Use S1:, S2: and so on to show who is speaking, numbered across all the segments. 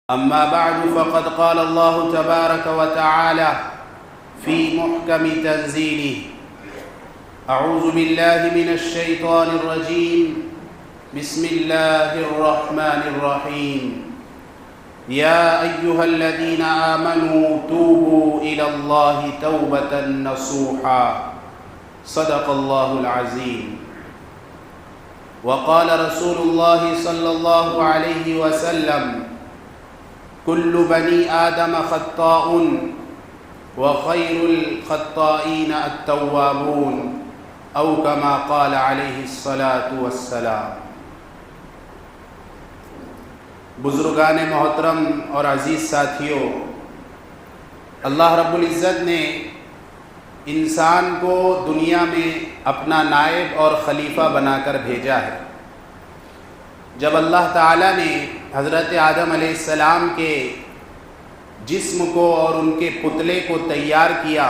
S1: أما بعد فقد قال الله تبارك وتعالى في محكم تنزيله: أعوذ بالله من الشيطان الرجيم. بسم الله الرحمن الرحيم. يا أيها الذين آمنوا توبوا إلى الله توبة نصوحا. صدق الله العظيم. وقال رسول الله صلى الله عليه وسلم: كل بني آدم خطاء وخير الخطائين التوابون، أو كما قال عليه الصلاة والسلام. بزرگان محترم اور عزیز ساتھیوں، اللہ رب العزت نے انسان کو دنیا میں اپنا نائب اور خلیفہ بنا کر بھیجا ہے. جب اللہ تعالیٰ نے حضرت آدم علیہ السلام کے جسم کو اور ان کے پتلے کو تیار کیا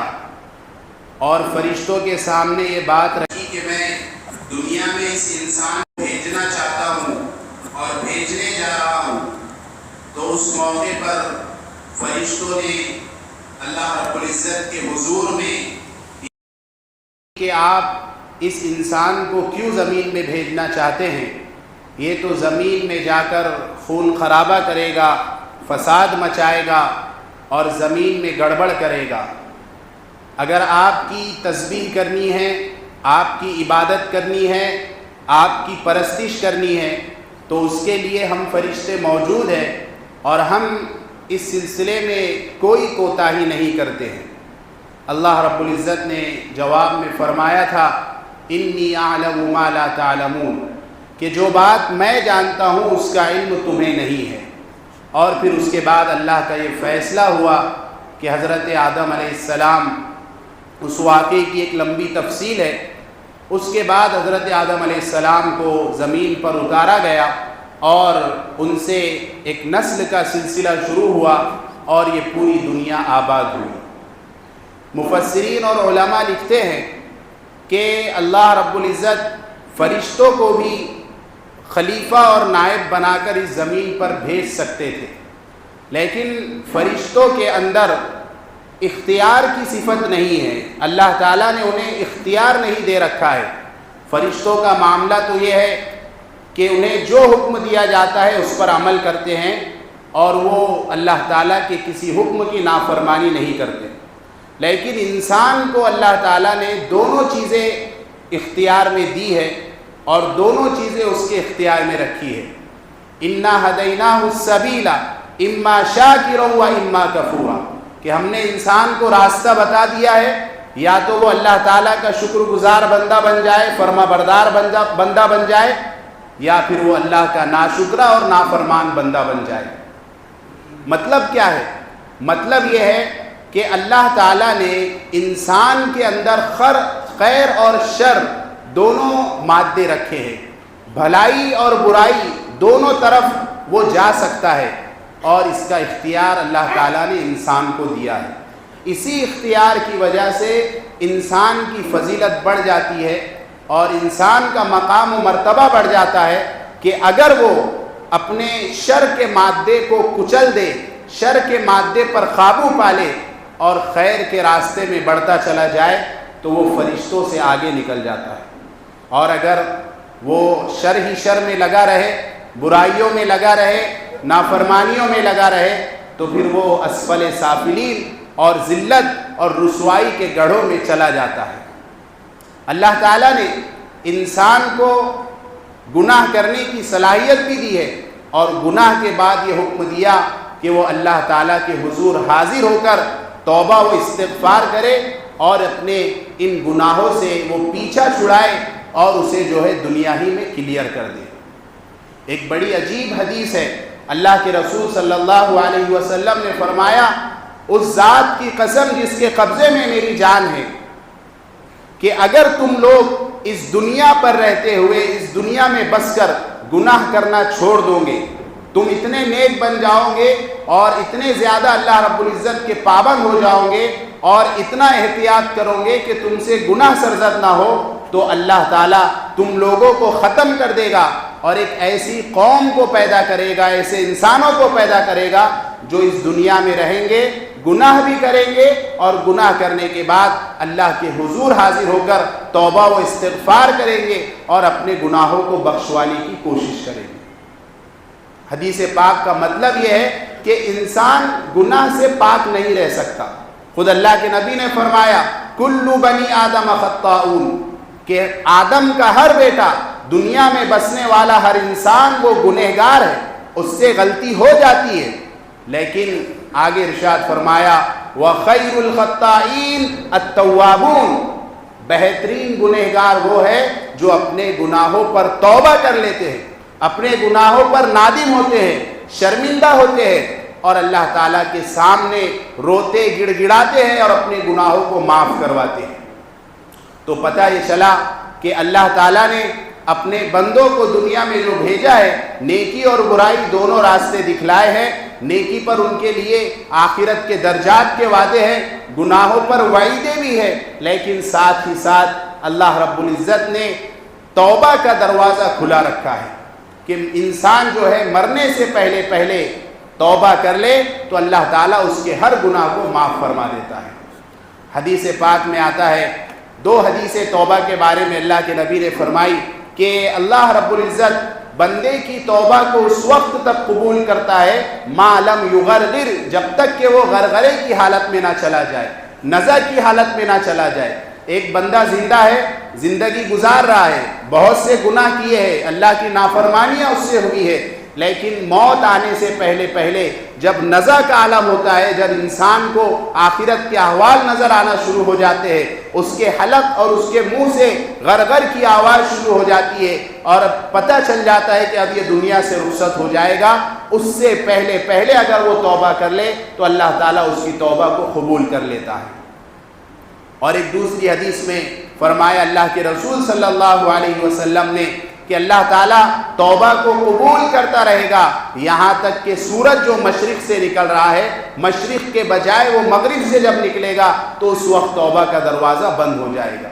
S1: اور فرشتوں کے سامنے یہ بات رکھی کہ میں دنیا میں اس انسان کو بھیجنا چاہتا ہوں اور بھیجنے جا رہا ہوں، تو اس موقع پر فرشتوں نے اللہ رب العزت کے حضور میں کہ آپ اس انسان کو کیوں زمین میں بھیجنا چاہتے ہیں؟ یہ تو زمین میں جا کر خون خرابہ کرے گا، فساد مچائے گا اور زمین میں گڑبڑ کرے گا. اگر آپ کی تسبیح کرنی ہے، آپ کی عبادت کرنی ہے، آپ کی پرستش کرنی ہے، تو اس کے لیے ہم فرشتے موجود ہیں اور ہم اس سلسلے میں کوئی کوتاہی نہیں کرتے ہیں. اللہ رب العزت نے جواب میں فرمایا تھا: انی اعلم ما لا تعلمون، کہ جو بات میں جانتا ہوں اس کا علم تمہیں نہیں ہے. اور پھر اس کے بعد اللہ کا یہ فیصلہ ہوا کہ حضرت آدم علیہ السلام، اس واقعے کی ایک لمبی تفصیل ہے، اس کے بعد حضرت آدم علیہ السلام کو زمین پر اتارا گیا اور ان سے ایک نسل کا سلسلہ شروع ہوا اور یہ پوری دنیا آباد ہوئی. مفسرین اور علماء لکھتے ہیں کہ اللہ رب العزت فرشتوں کو بھی خلیفہ اور نائب بنا کر اس زمین پر بھیج سکتے تھے، لیکن فرشتوں کے اندر اختیار کی صفت نہیں ہے. اللہ تعالیٰ نے انہیں اختیار نہیں دے رکھا ہے. فرشتوں کا معاملہ تو یہ ہے کہ انہیں جو حکم دیا جاتا ہے اس پر عمل کرتے ہیں اور وہ اللہ تعالیٰ کے کسی حکم کی نافرمانی نہیں کرتے. لیکن انسان کو اللہ تعالیٰ نے دونوں چیزیں اختیار میں دی ہے اور دونوں چیزیں اس کے اختیار میں رکھی ہے. انا ہدیناہ السبیل اما شاکرا و اما کفورا، کہ ہم نے انسان کو راستہ بتا دیا ہے، یا تو وہ اللہ تعالیٰ کا شکر گزار بندہ بن جائے، فرما بردار بندہ بن جائے، یا پھر وہ اللہ کا ناشکرا اور نافرمان بندہ بن جائے. مطلب کیا ہے؟ مطلب یہ ہے کہ اللہ تعالیٰ نے انسان کے اندر خیر اور شر دونوں مادے رکھے ہیں. بھلائی اور برائی دونوں طرف وہ جا سکتا ہے اور اس کا اختیار اللہ تعالیٰ نے انسان کو دیا ہے. اسی اختیار کی وجہ سے انسان کی فضیلت بڑھ جاتی ہے اور انسان کا مقام و مرتبہ بڑھ جاتا ہے کہ اگر وہ اپنے شر کے مادے کو کچل دے، شر کے مادے پر قابو پالے اور خیر کے راستے میں بڑھتا چلا جائے تو وہ فرشتوں سے آگے نکل جاتا ہے. اور اگر وہ شر ہی شر میں لگا رہے، برائیوں میں لگا رہے، نافرمانیوں میں لگا رہے، تو پھر وہ اسفل سافلین اور ذلت اور رسوائی کے گڑھوں میں چلا جاتا ہے. اللہ تعالیٰ نے انسان کو گناہ کرنے کی صلاحیت بھی دی ہے اور گناہ کے بعد یہ حکم دیا کہ وہ اللہ تعالیٰ کے حضور حاضر ہو کر توبہ و استغفار کرے اور اپنے ان گناہوں سے وہ پیچھا چھڑائے اور اسے جو ہے دنیا ہی میں کلیئر کر دے. ایک بڑی عجیب حدیث ہے. اللہ کے رسول صلی اللہ علیہ وسلم نے فرمایا: اس ذات کی قسم جس کے قبضے میں میری جان ہے، کہ اگر تم لوگ اس دنیا پر رہتے ہوئے، اس دنیا میں بس کر گناہ کرنا چھوڑ دو گے، تم اتنے نیک بن جاؤ گے اور اتنے زیادہ اللہ رب العزت کے پابند ہو جاؤ گے اور اتنا احتیاط کرو گے کہ تم سے گناہ سرزد نہ ہو، تو اللہ تعالیٰ تم لوگوں کو ختم کر دے گا اور ایک ایسی قوم کو پیدا کرے گا، ایسے انسانوں کو پیدا کرے گا جو اس دنیا میں رہیں گے، گناہ بھی کریں گے اور گناہ کرنے کے بعد اللہ کے حضور حاضر ہو کر توبہ و استغفار کریں گے اور اپنے گناہوں کو بخشوانے کی کوشش کریں گے۔ حدیث پاک کا مطلب یہ ہے کہ انسان گناہ سے پاک نہیں رہ سکتا۔ خود اللہ کے نبی نے فرمایا کل بنی آدم خطاؤن، کہ آدم کا ہر بیٹا، دنیا میں بسنے والا ہر انسان وہ گنہگار ہے، اس سے غلطی ہو جاتی ہے، لیکن آگے ارشاد فرمایا وَخَيْرُ الْخَطَّائِينَ التَّوَّابُونَ، بہترین گنہگار وہ ہے جو اپنے گناہوں پر توبہ کر لیتے ہیں، اپنے گناہوں پر نادم ہوتے ہیں، شرمندہ ہوتے ہیں اور اللہ تعالیٰ کے سامنے روتے گڑ گڑاتے ہیں اور اپنے گناہوں کو معاف کرواتے ہیں۔ تو پتہ یہ چلا کہ اللہ تعالیٰ نے اپنے بندوں کو دنیا میں جو بھیجا ہے، نیکی اور برائی دونوں راستے دکھلائے ہیں۔ نیکی پر ان کے لیے آخرت کے درجات کے وعدے ہیں، گناہوں پر وعیدیں بھی ہیں، لیکن ساتھ ہی ساتھ اللہ رب العزت نے توبہ کا دروازہ کھلا رکھا ہے کہ انسان جو ہے مرنے سے پہلے توبہ کر لے تو اللہ تعالیٰ اس کے ہر گناہ کو معاف فرما دیتا ہے۔ حدیث پاک میں آتا ہے، 2 حدیث توبہ کے بارے میں اللہ کے نبی نے فرمائی کہ اللہ رب العزت بندے کی توبہ کو اس وقت تک قبول کرتا ہے ما لم یغرغر، جب تک کہ وہ غرغرے کی حالت میں نہ چلا جائے، نزع کی حالت میں نہ چلا جائے۔ ایک بندہ زندہ ہے، زندگی گزار رہا ہے، بہت سے گناہ کیے ہیں، اللہ کی نافرمانیاں اس سے ہوئی ہے، لیکن موت آنے سے پہلے جب نزع کا عالم ہوتا ہے، جب انسان کو آخرت کے احوال نظر آنا شروع ہو جاتے ہیں، اس کے حلق اور اس کے منہ سے غرغر کی آواز شروع ہو جاتی ہے اور پتہ چل جاتا ہے کہ اب یہ دنیا سے رخصت ہو جائے گا، اس سے پہلے اگر وہ توبہ کر لے تو اللہ تعالیٰ اس کی توبہ کو قبول کر لیتا ہے۔ اور ایک دوسری حدیث میں فرمایا اللہ کے رسول صلی اللہ علیہ وسلم نے کہ اللہ تعالیٰ توبہ کو قبول کرتا رہے گا یہاں تک کہ سورج جو مشرق سے نکل رہا ہے، مشرق کے بجائے وہ مغرب سے جب نکلے گا تو اس وقت توبہ کا دروازہ بند ہو جائے گا۔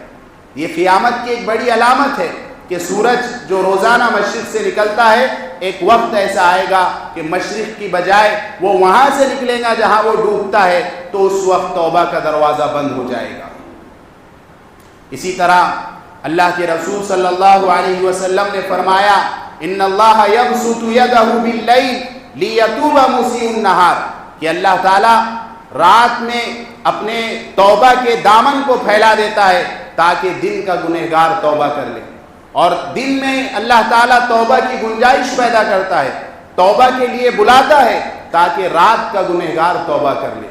S1: یہ قیامت کی ایک بڑی علامت ہے کہ سورج جو روزانہ مشرق سے نکلتا ہے، ایک وقت ایسا آئے گا کہ مشرق کی بجائے وہ وہاں سے نکلے گا جہاں وہ ڈوبتا ہے، تو اس وقت توبہ کا دروازہ بند ہو جائے گا۔ اسی طرح اللہ کے رسول صلی اللہ علیہ وسلم نے فرمایا ان اللہ یبسط یدہ باللیل لیتوب مسیء النہار، کہ اللہ تعالیٰ رات میں اپنے توبہ کے دامن کو پھیلا دیتا ہے تاکہ دن کا گنہگار توبہ کر لے، اور دن میں اللہ تعالیٰ توبہ کی گنجائش پیدا کرتا ہے، توبہ کے لیے بلاتا ہے تاکہ رات کا گنہگار توبہ کر لے۔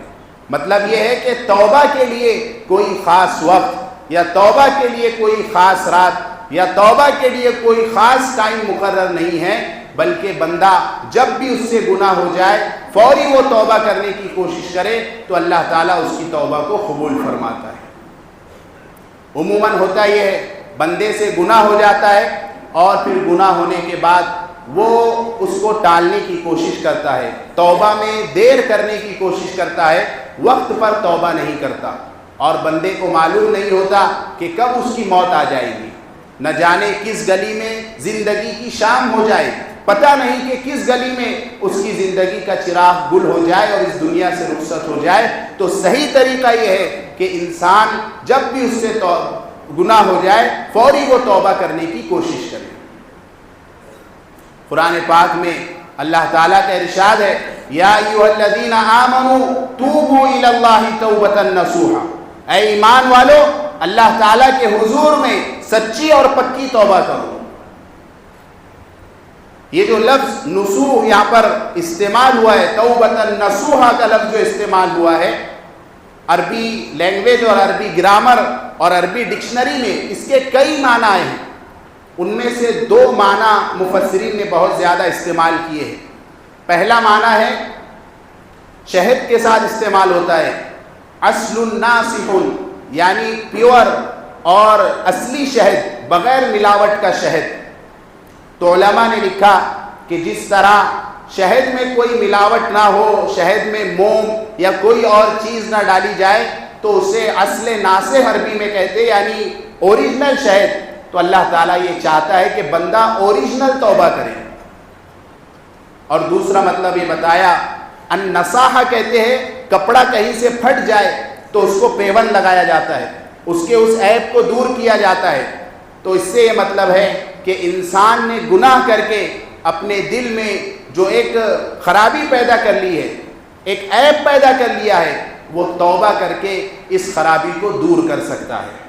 S1: مطلب یہ ہے کہ توبہ کے لیے کوئی خاص وقت یا توبہ کے لیے کوئی خاص رات یا توبہ کے لیے کوئی خاص ٹائم مقرر نہیں ہے، بلکہ بندہ جب بھی اس سے گناہ ہو جائے فوری وہ توبہ کرنے کی کوشش کرے تو اللہ تعالیٰ اس کی توبہ کو قبول فرماتا ہے۔ عموماً ہوتا یہ ہے بندے سے گناہ ہو جاتا ہے اور پھر گناہ ہونے کے بعد وہ اس کو ٹالنے کی کوشش کرتا ہے، توبہ میں دیر کرنے کی کوشش کرتا ہے، وقت پر توبہ نہیں کرتا، اور بندے کو معلوم نہیں ہوتا کہ کب اس کی موت آ جائے گی، نہ جانے کس گلی میں زندگی کی شام ہو جائے، پتہ نہیں کہ کس گلی میں اس کی زندگی کا چراغ گل ہو جائے اور اس دنیا سے رخصت ہو جائے۔ تو صحیح طریقہ یہ ہے کہ انسان جب بھی اس سے گناہ ہو جائے فوری وہ توبہ کرنے کی کوشش کرے۔ قرآن پاک میں اللہ تعالیٰ کا ارشاد ہے یا ایھا الذین آمنوا توبوا الی اللہ توبۃ نصوحا، اے ایمان والو اللہ تعالیٰ کے حضور میں سچی اور پکی توبہ کرو۔ یہ جو لفظ نصوح یہاں پر استعمال ہوا ہے، توبۃ نصوحا کا لفظ جو استعمال ہوا ہے، عربی لینگویج اور عربی گرامر اور عربی ڈکشنری میں اس کے کئی معنی آئے ہیں، ان میں سے 2 معنی مفسرین نے بہت زیادہ استعمال کیے ہیں۔ پہلا معنی ہے شہد کے ساتھ استعمال ہوتا ہے، اصل ناصح، یعنی پیور اور اصلی شہد، بغیر ملاوٹ کا شہد۔ تو علماء نے لکھا کہ جس طرح شہد میں کوئی ملاوٹ نہ ہو، شہد میں موم یا کوئی اور چیز نہ ڈالی جائے، تو اسے اصل ناصح عربی میں کہتے، یعنی اوریجنل شہد، تو اللہ تعالیٰ یہ چاہتا ہے کہ بندہ اوریجنل توبہ کرے۔ اور دوسرا مطلب یہ بتایا، النصاحہ کہتے ہیں کپڑا کہیں سے پھٹ جائے تو اس کو پیون لگایا جاتا ہے، اس کے اس عیب کو دور کیا جاتا ہے۔ تو اس سے یہ مطلب ہے کہ انسان نے گناہ کر کے اپنے دل میں جو ایک خرابی پیدا کر لی ہے، ایک عیب پیدا کر لیا ہے، وہ توبہ کر کے اس خرابی کو دور کر سکتا ہے۔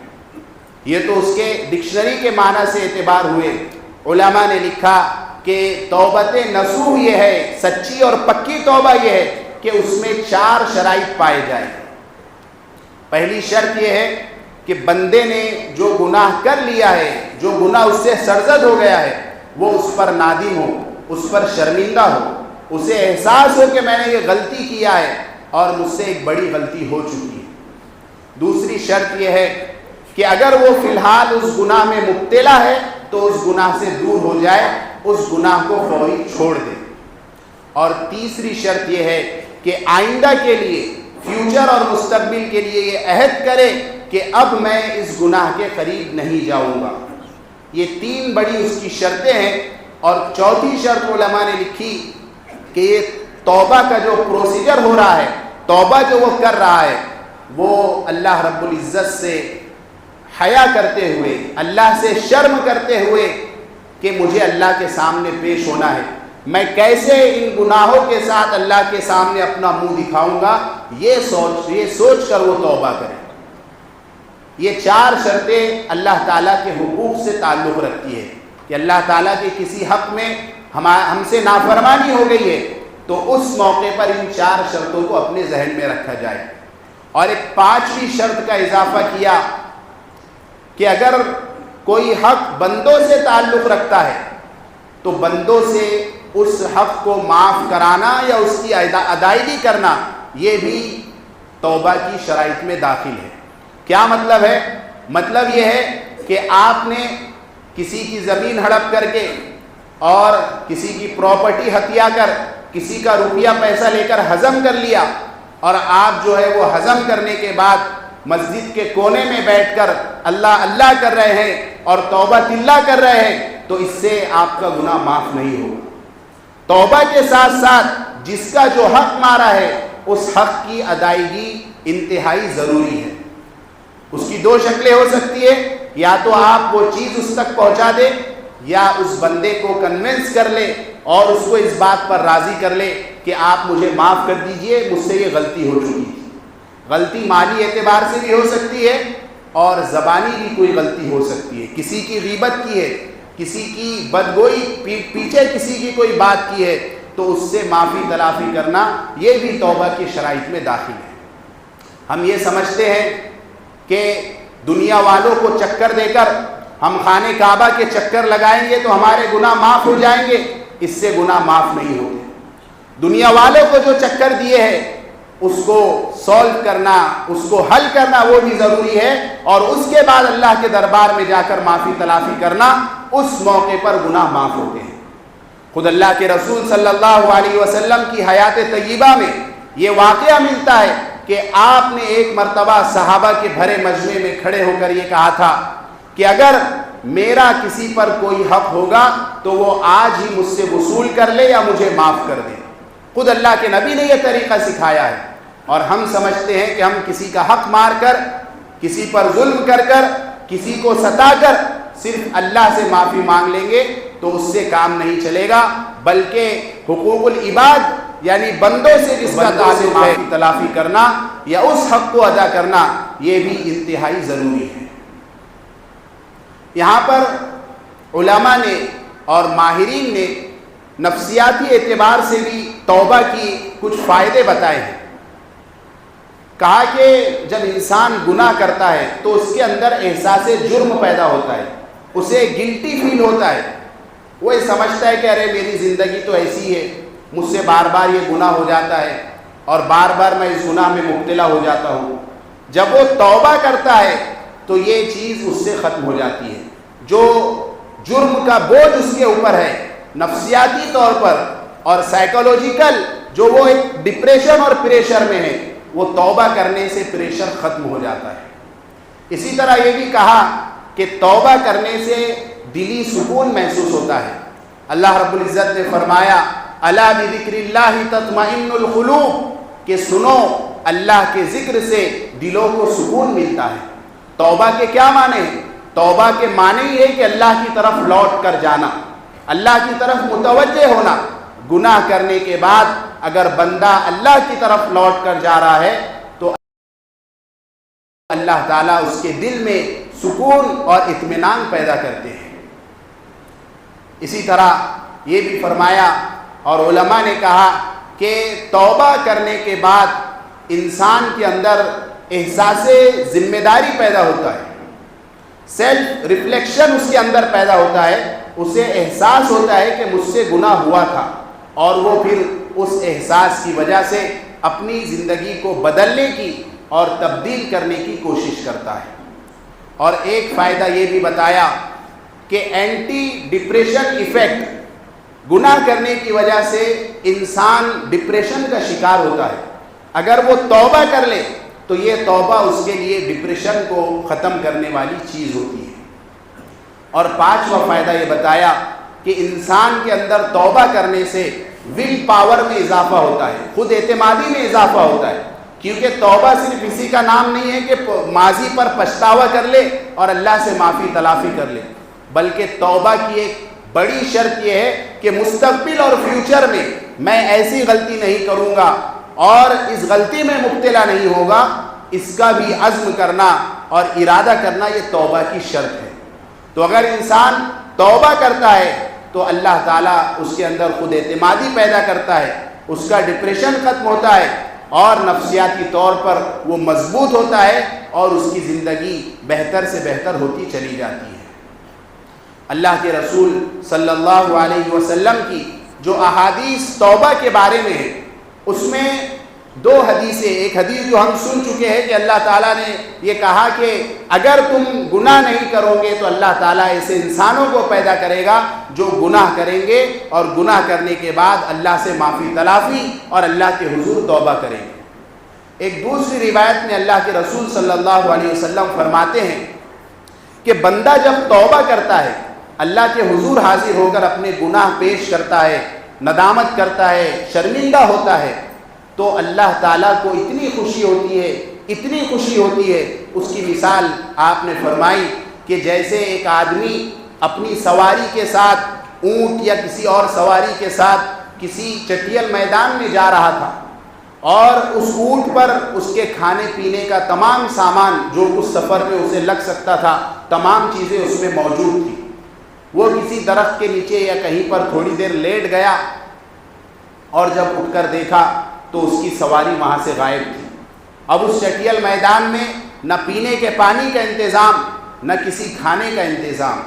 S1: یہ تو اس کے ڈکشنری کے معنی سے اعتبار ہوئے۔ علماء نے لکھا کہ توبت نصوح یہ ہے، سچی اور پکی توبہ یہ ہے کہ اس میں 4 شرائط پائے جائیں۔ پہلی شرط یہ ہے کہ بندے نے جو گناہ کر لیا ہے، جو گناہ اس سے سرزد ہو گیا ہے، وہ اس پر نادم ہو، اس پر شرمندہ ہو، اسے احساس ہو کہ میں نے یہ غلطی کیا ہے اور مجھ سے ایک بڑی غلطی ہو چکی ہے۔ دوسری شرط یہ ہے کہ اگر وہ فی الحال اس گناہ میں مبتلا ہے تو اس گناہ سے دور ہو جائے، اس گناہ کو فوری چھوڑ دے۔ اور تیسری شرط یہ ہے کہ آئندہ کے لیے، فیوچر اور مستقبل کے لیے یہ عہد کرے کہ اب میں اس گناہ کے قریب نہیں جاؤں گا۔ یہ 3 بڑی اس کی شرطیں ہیں۔ اور چوتھی شرط علماء نے لکھی کہ یہ توبہ کا جو پروسیجر ہو رہا ہے، توبہ جو وہ کر رہا ہے، وہ اللہ رب العزت سے حیا کرتے ہوئے، اللہ سے شرم کرتے ہوئے کہ مجھے اللہ کے سامنے پیش ہونا ہے، میں کیسے ان گناہوں کے ساتھ اللہ کے سامنے اپنا منہ دکھاؤں گا، یہ سوچ کر وہ توبہ کرے۔ یہ 4 شرطیں اللہ تعالیٰ کے حقوق سے تعلق رکھتی ہے کہ اللہ تعالیٰ کے کسی حق میں ہم سے نافرمانی ہو گئی ہے تو اس موقع پر ان 4 شرطوں کو اپنے ذہن میں رکھا جائے۔ اور ایک 5ویں شرط کا اضافہ کیا کہ اگر کوئی حق بندوں سے تعلق رکھتا ہے تو بندوں سے اس حق کو معاف کرانا یا اس کی ادائیگی کرنا، یہ بھی توبہ کی شرائط میں داخل ہے۔ کیا مطلب ہے؟ مطلب یہ ہے کہ آپ نے کسی کی زمین ہڑپ کر کے اور کسی کی پراپرٹی ہتھیا کر، کسی کا روپیہ پیسہ لے کر ہضم کر لیا، اور آپ جو ہے وہ ہضم کرنے کے بعد مسجد کے کونے میں بیٹھ کر اللہ اللہ کر رہے ہیں اور توبہ تلہ کر رہے ہیں، تو اس سے آپ کا گناہ معاف نہیں ہوگا۔ توبہ کے ساتھ ساتھ جس کا جو حق مارا ہے اس حق کی ادائیگی انتہائی ضروری ہے۔ اس کی 2 شکلیں ہو سکتی ہے، یا تو آپ وہ چیز اس تک پہنچا دیں یا اس بندے کو کنونس کر لے اور اس کو اس بات پر راضی کر لے کہ آپ مجھے معاف کر دیجئے، مجھ سے یہ غلطی ہو چکی تھی۔ غلطی مالی اعتبار سے بھی ہو سکتی ہے اور زبانی بھی کوئی غلطی ہو سکتی ہے، کسی کی غیبت کی ہے، کسی کی بدگوئی، پیچھے کسی کی کوئی بات کی ہے، تو اس سے معافی تلافی کرنا یہ بھی توبہ کی شرائط میں داخل ہے۔ ہم یہ سمجھتے ہیں کہ دنیا والوں کو چکر دے کر ہم خانہ کعبہ کے چکر لگائیں گے تو ہمارے گناہ معاف ہو جائیں گے، اس سے گناہ معاف نہیں ہوتے۔ دنیا والوں کو جو چکر دیے ہیں اس کو سولو کرنا، اس کو حل کرنا وہ بھی ضروری ہے، اور اس کے بعد اللہ کے دربار میں جا کر معافی تلافی کرنا، اس موقع پر گناہ معاف ہوتے ہیں۔ خود اللہ کے رسول صلی اللہ علیہ وسلم کی حیات طیبہ میں یہ واقعہ ملتا ہے کہ آپ نے ایک مرتبہ صحابہ کے بھرے مجمع میں کھڑے ہو کر یہ کہا تھا کہ اگر میرا کسی پر کوئی حق ہوگا تو وہ آج ہی مجھ سے وصول کر لے یا مجھے معاف کر دے۔ خود اللہ کے نبی نے یہ طریقہ سکھایا ہے، اور ہم سمجھتے ہیں کہ ہم کسی کا حق مار کر، کسی پر ظلم کر کر، کسی کو ستا کر صرف اللہ سے معافی مانگ لیں گے تو اس سے کام نہیں چلے گا، بلکہ حقوق العباد یعنی بندوں سے جس کا تعلق ہے تلافی کرنا یا اس حق کو ادا کرنا، یہ بھی انتہائی ضروری ہے۔ یہاں پر علماء نے اور ماہرین نے نفسیاتی اعتبار سے بھی توبہ کی کچھ فائدے بتائے ہیں۔ کہا کہ جب انسان گناہ کرتا ہے تو اس کے اندر احساس جرم پیدا ہوتا ہے، اسے گلٹی فیل ہوتا ہے، وہ یہ سمجھتا ہے کہ ارے میری زندگی تو ایسی ہے، مجھ سے بار بار یہ گناہ ہو جاتا ہے اور بار بار میں اس گناہ میں مبتلا ہو جاتا ہوں۔ جب وہ توبہ کرتا ہے تو یہ چیز اس سے ختم ہو جاتی ہے، جو جرم کا بوجھ اس کے اوپر ہے نفسیاتی طور پر اور سائیکولوجیکل، جو وہ ایک ڈپریشن اور پریشر میں ہے، وہ توبہ کرنے سے پریشر ختم ہو جاتا ہے۔ اسی طرح یہ بھی کہا کہ توبہ کرنے سے دلی سکون محسوس ہوتا ہے۔ اللہ رب العزت نے فرمایا الا بذکر اللہ تطمئن القلوب، کہ سنو اللہ کے ذکر سے دلوں کو سکون ملتا ہے۔ توبہ کے کیا معنی ہیں؟ توبہ کے معنی یہ ہے کہ اللہ کی طرف لوٹ کر جانا، اللہ کی طرف متوجہ ہونا۔ گناہ کرنے کے بعد اگر بندہ اللہ کی طرف لوٹ کر جا رہا ہے تو اللہ تعالیٰ اس کے دل میں سکون اور اطمینان پیدا کرتے ہیں۔ اسی طرح یہ بھی فرمایا اور علماء نے کہا کہ توبہ کرنے کے بعد انسان کے اندر احساس ذمہ داری پیدا ہوتا ہے، سیلف ریفلیکشن اس کے اندر پیدا ہوتا ہے، اسے احساس ہوتا ہے کہ مجھ سے گناہ ہوا تھا، اور وہ پھر اس احساس کی وجہ سے اپنی زندگی کو بدلنے کی اور تبدیل کرنے کی کوشش کرتا ہے۔ اور ایک فائدہ یہ بھی بتایا کہ اینٹی ڈپریشن ایفیکٹ، گناہ کرنے کی وجہ سے انسان ڈپریشن کا شکار ہوتا ہے، اگر وہ توبہ کر لے تو یہ توبہ اس کے لیے ڈپریشن کو ختم کرنے والی چیز ہوتی ہے۔ اور پانچواں فائدہ یہ بتایا کہ انسان کے اندر توبہ کرنے سے ول پاور میں اضافہ ہوتا ہے، خود اعتمادی میں اضافہ ہوتا ہے، کیونکہ توبہ صرف اسی کا نام نہیں ہے کہ ماضی پر پچھتاوا کر لے اور اللہ سے معافی تلافی کر لے، بلکہ توبہ کی ایک بڑی شرط یہ ہے کہ مستقبل اور فیوچر میں ایسی غلطی نہیں کروں گا اور اس غلطی میں مبتلا نہیں ہوگا، اس کا بھی عزم کرنا اور ارادہ کرنا یہ توبہ کی شرط ہے۔ تو اگر انسان توبہ کرتا ہے تو اللہ تعالیٰ اس کے اندر خود اعتمادی پیدا کرتا ہے، اس کا ڈپریشن ختم ہوتا ہے اور نفسیاتی طور پر وہ مضبوط ہوتا ہے اور اس کی زندگی بہتر سے بہتر ہوتی چلی جاتی ہے۔ اللہ کے رسول صلی اللہ علیہ وسلم کی جو احادیث توبہ کے بارے میں ہے، اس میں دو حدیثیں، ایک حدیث جو ہم سن چکے ہیں کہ اللہ تعالیٰ نے یہ کہا کہ اگر تم گناہ نہیں کرو گے تو اللہ تعالیٰ ایسے انسانوں کو پیدا کرے گا جو گناہ کریں گے اور گناہ کرنے کے بعد اللہ سے معافی تلافی اور اللہ کے حضور توبہ کریں گے۔ ایک دوسری روایت میں اللہ کے رسول صلی اللہ علیہ وسلم فرماتے ہیں کہ بندہ جب توبہ کرتا ہے، اللہ کے حضور حاضر ہو کر اپنے گناہ پیش کرتا ہے، ندامت کرتا ہے، شرمندہ ہوتا ہے، تو اللہ تعالیٰ کو اتنی خوشی ہوتی ہے، اتنی خوشی ہوتی ہے۔ اس کی مثال آپ نے فرمائی کہ جیسے ایک آدمی اپنی سواری کے ساتھ، اونٹ یا کسی اور سواری کے ساتھ کسی چٹیل میدان میں جا رہا تھا اور اس اونٹ پر اس کے کھانے پینے کا تمام سامان جو اس سفر میں اسے لگ سکتا تھا، تمام چیزیں اس میں موجود تھیں۔ وہ کسی درخت کے نیچے یا کہیں پر تھوڑی دیر لیٹ گیا اور جب اٹھ کر دیکھا تو اس کی سواری وہاں سے غائب تھی۔ اب اس چٹیل میدان میں نہ پینے کے پانی کا انتظام، نہ کسی کھانے کا انتظام۔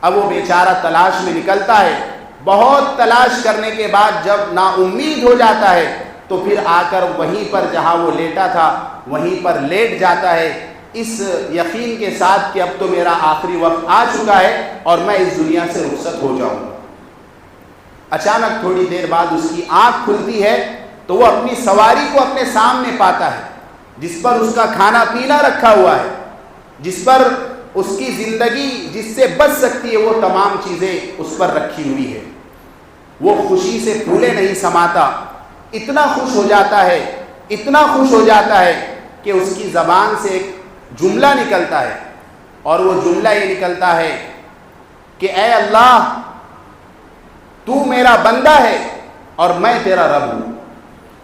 S1: اب وہ بیچارہ تلاش میں نکلتا ہے، بہت تلاش کرنے کے بعد جب نا امید ہو جاتا ہے تو پھر آ کر وہیں پر جہاں وہ لیٹا تھا وہیں پر لیٹ جاتا ہے، اس یقین کے ساتھ کہ اب تو میرا آخری وقت آ چکا ہے اور میں اس دنیا سے رخصت ہو جاؤں گا۔ اچانک تھوڑی دیر بعد اس کی آنکھ کھلتی ہے تو وہ اپنی سواری کو اپنے سامنے پاتا ہے، جس پر اس کا کھانا پینا رکھا ہوا ہے، جس پر اس کی زندگی جس سے بچ سکتی ہے وہ تمام چیزیں اس پر رکھی ہوئی ہے۔ وہ خوشی سے پھولے نہیں سماتا، اتنا خوش ہو جاتا ہے، اتنا خوش ہو جاتا ہے کہ اس کی زبان سے ایک جملہ نکلتا ہے، اور وہ جملہ یہ نکلتا ہے کہ اے اللہ، تو میرا بندہ ہے اور میں تیرا رب ہوں۔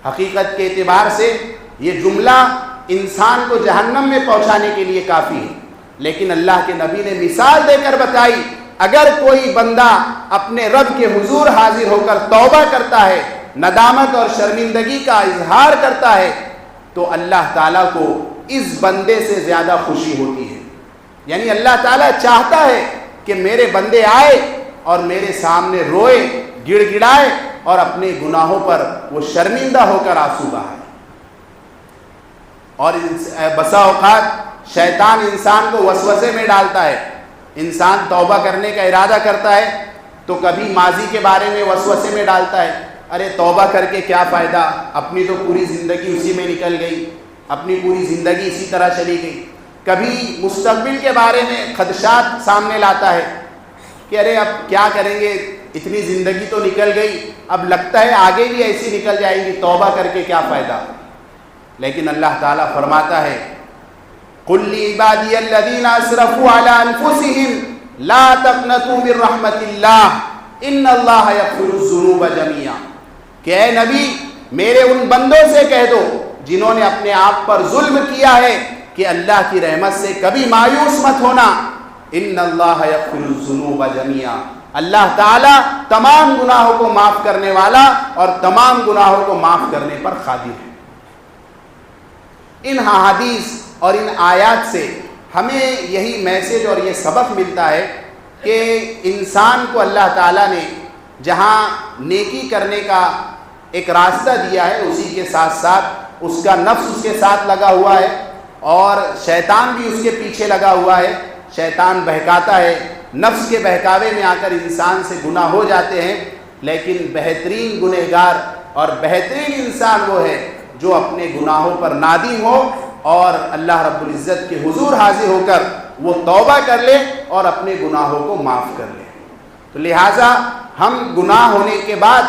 S1: حقیقت کے اعتبار سے یہ جملہ انسان کو جہنم میں پہنچانے کے لیے کافی ہے، لیکن اللہ کے نبی نے مثال دے کر بتائی، اگر کوئی بندہ اپنے رب کے حضور حاضر ہو کر توبہ کرتا ہے، ندامت اور شرمندگی کا اظہار کرتا ہے، تو اللہ تعالیٰ کو اس بندے سے زیادہ خوشی ہوتی ہے۔ یعنی اللہ تعالیٰ چاہتا ہے کہ میرے بندے آئے اور میرے سامنے روئے، گڑ گڑائے اور اپنے گناہوں پر وہ شرمندہ ہو کر آنسو بہائے۔ اور بسا اوقات شیطان انسان کو وسوسے میں ڈالتا ہے، انسان توبہ کرنے کا ارادہ کرتا ہے تو کبھی ماضی کے بارے میں وسوسے میں ڈالتا ہے، ارے توبہ کر کے کیا فائدہ، اپنی تو پوری زندگی اسی میں نکل گئی، اپنی پوری زندگی اسی طرح چلی گئی۔ کبھی مستقبل کے بارے میں خدشات سامنے لاتا ہے کہ ارے اب کیا کریں گے، اتنی زندگی تو نکل گئی، اب لگتا ہے آگے بھی ایسی نکل جائے گی، توبہ کر کے کیا فائدہ۔ لیکن اللہ تعالیٰ فرماتا ہے قُلْ لِعِبَادِيَ الَّذِينَ أَسْرَفُوا عَلَىٰ أَنفُسِهِمْ لَا تَقْنَطُوا مِن رَحْمَةِ اللَّهِ إِنَّ اللَّهَ يَغْفِرُ الذُّنُوبَ جَمِيعًا کہ اے نبی میرے ان بندوں سے کہہ دو جنہوں نے اپنے آپ پر ظلم کیا ہے کہ اللہ کی رحمت سے کبھی مایوس مت ہونا، ان اللہ یغفر الذنوب جميعا، اللہ تعالیٰ تمام گناہوں کو معاف کرنے والا اور تمام گناہوں کو معاف کرنے پر قادر ہے۔ ان احادیث اور ان آیات سے ہمیں یہی میسج اور یہ سبق ملتا ہے کہ انسان کو اللہ تعالیٰ نے جہاں نیکی کرنے کا ایک راستہ دیا ہے، اسی کے ساتھ ساتھ اس کا نفس اس کے ساتھ لگا ہوا ہے اور شیطان بھی اس کے پیچھے لگا ہوا ہے۔ شیطان بہکاتا ہے، نفس کے بہکاوے میں آ کر انسان سے گناہ ہو جاتے ہیں، لیکن بہترین گنہگار اور بہترین انسان وہ ہے جو اپنے گناہوں پر نادم ہو اور اللہ رب العزت کے حضور حاضر ہو کر وہ توبہ کر لے اور اپنے گناہوں کو معاف کر لے۔ تو لہٰذا ہم گناہ ہونے کے بعد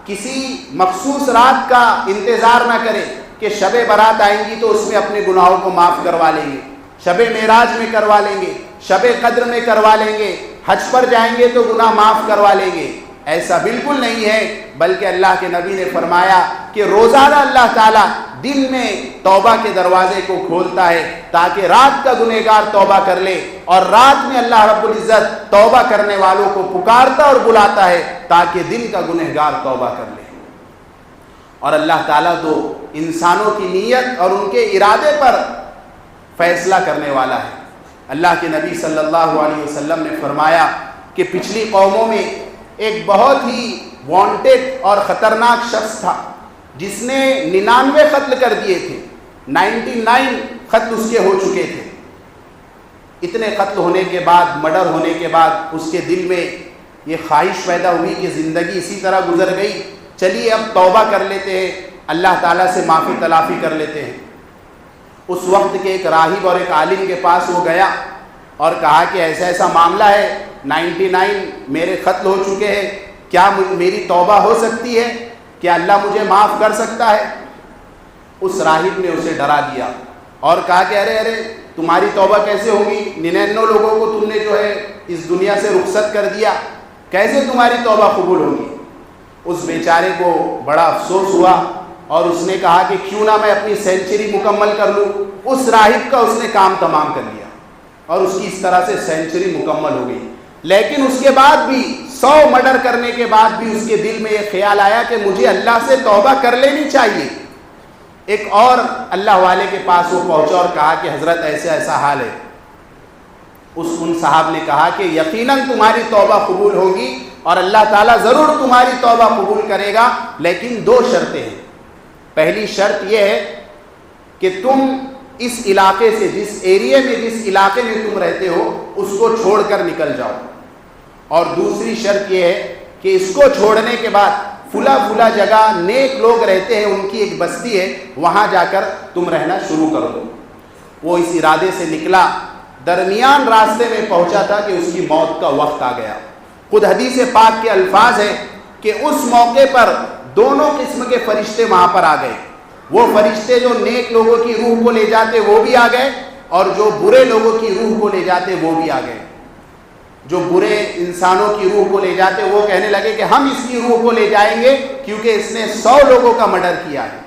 S1: کسی مخصوص رات کا انتظار نہ کریں کہ شب برات آئیں گی تو اس میں اپنے گناہوں کو معاف کروا لیں گے، شب معراج میں کروا لیں گے، شب قدر میں کروا لیں گے، حج پر جائیں گے تو گناہ معاف کروا لیں گے۔ ایسا بالکل نہیں ہے، بلکہ اللہ کے نبی نے فرمایا کہ روزانہ اللہ تعالیٰ دن میں توبہ کے دروازے کو کھولتا ہے تاکہ رات کا گنہگار توبہ کر لے، اور رات میں اللہ رب العزت توبہ کرنے والوں کو پکارتا اور بلاتا ہے تاکہ دن کا گنہگار توبہ کر لے۔ اور اللہ تعالیٰ تو انسانوں کی نیت اور ان کے ارادے پر فیصلہ کرنے والا ہے۔ اللہ کے نبی صلی اللہ علیہ وسلم نے فرمایا کہ پچھلی قوموں میں ایک بہت ہی وانٹڈ اور خطرناک شخص تھا جس نے 99 قتل کر دیے تھے، 99 قتل اس کے ہو چکے تھے۔ اتنے قتل ہونے کے بعد، مرڈر ہونے کے بعد اس کے دل میں یہ خواہش پیدا ہوئی کہ زندگی اسی طرح گزر گئی، چلیے اب توبہ کر لیتے ہیں، اللہ تعالیٰ سے معافی تلافی کر لیتے ہیں۔ اس وقت کے ایک راہب اور ایک عالم کے پاس وہ گیا اور کہا کہ ایسا ایسا معاملہ ہے، 99 میرے قتل ہو چکے ہیں، کیا میری توبہ ہو سکتی ہے؟ کیا اللہ مجھے معاف کر سکتا ہے؟ اس راہب نے اسے ڈرا دیا اور کہا کہ ارے تمہاری توبہ کیسے ہوگی؟ 99 لوگوں کو تم نے جو ہے اس دنیا سے رخصت کر دیا، کیسے تمہاری توبہ قبول ہوگی؟ اس بیچارے کو بڑا افسوس ہوا اور اس نے کہا کہ کیوں نہ میں اپنی سینچری مکمل کر لوں۔ اس راہب کا اس نے کام تمام کر لیا اور اس کی اس طرح سے سینچری مکمل ہو گئی۔ لیکن اس کے بعد بھی 100 مرڈر کرنے کے بعد بھی اس کے دل میں یہ خیال آیا کہ مجھے اللہ سے توبہ کر لینی چاہیے۔ ایک اور اللہ والے کے پاس وہ پہنچا اور کہا کہ حضرت ایسا ایسا حال ہے۔ ان صاحب نے کہا کہ یقیناً تمہاری توبہ قبول ہوگی اور اللہ تعالیٰ ضرور تمہاری توبہ قبول کرے گا، لیکن 2 شرطیں ہیں۔ پہلی شرط یہ ہے کہ تم اس علاقے سے، جس ایریے میں، جس علاقے میں تم رہتے ہو، اس کو چھوڑ کر نکل جاؤ، اور دوسری شرط یہ ہے کہ اس کو چھوڑنے کے بعد فلا جگہ نیک لوگ رہتے ہیں، ان کی ایک بستی ہے، وہاں جا کر تم رہنا شروع کر دو۔ وہ اس ارادے سے نکلا، درمیان راستے میں پہنچا تھا کہ اس کی موت کا وقت آ گیا۔ خود حدیث پاک کے الفاظ ہیں کہ اس موقع پر دونوں قسم کے فرشتے وہاں پر آ گئے۔ وہ فرشتے جو نیک لوگوں کی روح کو لے جاتے وہ بھی آ گئے، اور جو برے لوگوں کی روح کو لے جاتے وہ بھی آ گئے۔ جو برے انسانوں کی روح کو لے جاتے وہ کہنے لگے کہ ہم اس کی روح کو لے جائیں گے کیونکہ اس نے 100 لوگوں کا مرڈر کیا ہے،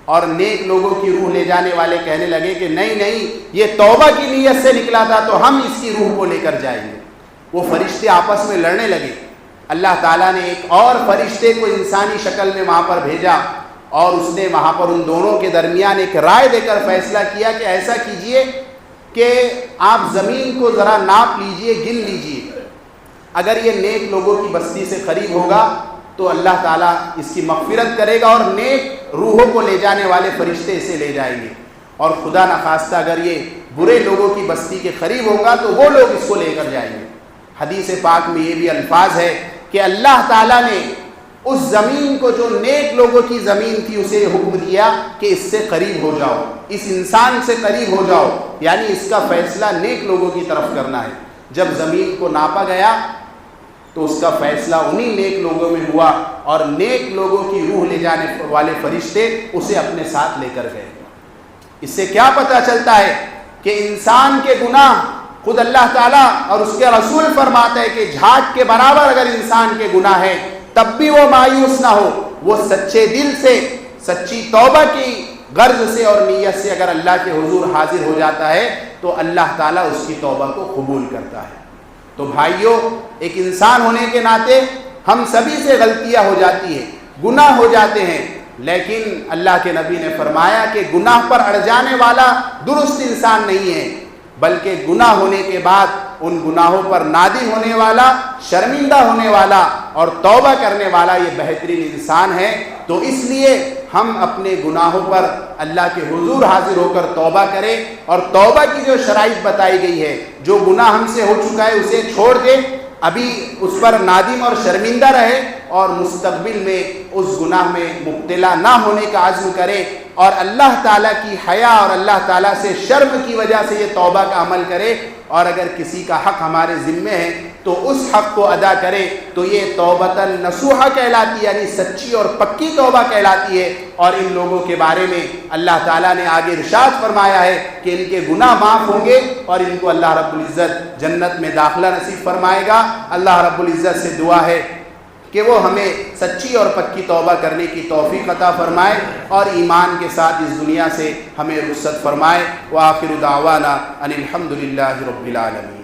S1: اور نیک لوگوں کی روح لے جانے والے کہنے لگے کہ نہیں، یہ توبہ کی نیت سے نکلا تھا تو ہم اس کی روح کو لے کر جائیں گے۔ وہ فرشتے آپس میں لڑنے لگے۔ اللہ تعالیٰ نے ایک اور فرشتے کو انسانی شکل میں وہاں پر بھیجا، اور اس نے وہاں پر ان دونوں کے درمیان ایک رائے دے کر فیصلہ کیا کہ ایسا کیجئے کہ آپ زمین کو ذرا ناپ لیجئے، گن لیجئے، اگر یہ نیک لوگوں کی بستی سے قریب ہوگا تو اللہ تعالیٰ اس کی مغفرت کرے گا اور نیک روحوں کو لے جانے والے فرشتے اسے لے جائیں گے، اور خدا نخواستہ اگر یہ برے لوگوں کی بستی کے قریب ہوگا تو وہ لوگ اس کو لے کر جائیں گے۔ حدیث پاک میں یہ بھی الفاظ ہے کہ اللہ تعالیٰ نے اس زمین کو جو نیک لوگوں کی زمین تھی اسے حکم دیا کہ اس سے قریب ہو جاؤ، اس انسان سے قریب ہو جاؤ، یعنی اس کا فیصلہ نیک لوگوں کی طرف کرنا ہے۔ جب زمین کو ناپا گیا تو اس کا فیصلہ انہی نیک لوگوں میں ہوا، اور نیک لوگوں کی روح لے جانے والے فرشتے اسے اپنے ساتھ لے کر گئے۔ اس سے کیا پتہ چلتا ہے کہ انسان کے گناہ، خود اللہ تعالیٰ اور اس کے رسول فرماتے ہیں کہ جھاگ کے برابر اگر انسان کے گناہ ہے تب بھی وہ مایوس نہ ہو، وہ سچے دل سے، سچی توبہ کی غرض سے اور نیت سے اگر اللہ کے حضور حاضر ہو جاتا ہے تو اللہ تعالیٰ اس کی توبہ کو قبول کرتا ہے۔ تو بھائیوں، ایک انسان ہونے کے ناطے ہم سبھی سے غلطیاں ہو جاتی ہیں، گناہ ہو جاتے ہیں، لیکن اللہ کے نبی نے فرمایا کہ گناہ پر اڑ جانے والا درست انسان نہیں ہے، بلکہ گناہ ہونے کے بعد ان گناہوں پر نادم ہونے والا، شرمندہ ہونے والا اور توبہ کرنے والا یہ بہترین انسان ہے۔ تو اس لیے ہم اپنے گناہوں پر اللہ کے حضور حاضر ہو کر توبہ کریں، اور توبہ کی جو شرائط بتائی گئی ہے، جو گناہ ہم سے ہو چکا ہے اسے چھوڑ دیں، ابھی اس پر نادم اور شرمندہ رہے، اور مستقبل میں اس گناہ میں مبتلا نہ ہونے کا عزم کرے، اور اللہ تعالیٰ کی حیا اور اللہ تعالیٰ سے شرم کی وجہ سے یہ توبہ کا عمل کرے، اور اگر کسی کا حق ہمارے ذمے ہے تو اس حق کو ادا کرے، تو یہ توبۃ نصوحہ کہلاتی ہے، یعنی سچی اور پکی توبہ کہلاتی ہے۔ اور ان لوگوں کے بارے میں اللہ تعالیٰ نے آگے ارشاد فرمایا ہے کہ ان کے گناہ معاف ہوں گے اور ان کو اللہ رب العزت جنت میں داخلہ نصیب فرمائے گا۔ اللہ رب العزت سے دعا ہے کہ وہ ہمیں سچی اور پکی توبہ کرنے کی توفیق عطا فرمائے، اور ایمان کے ساتھ اس دنیا سے ہمیں رخصت فرمائے۔ وآخر دعوانا ان الحمد للہ رب العالمین۔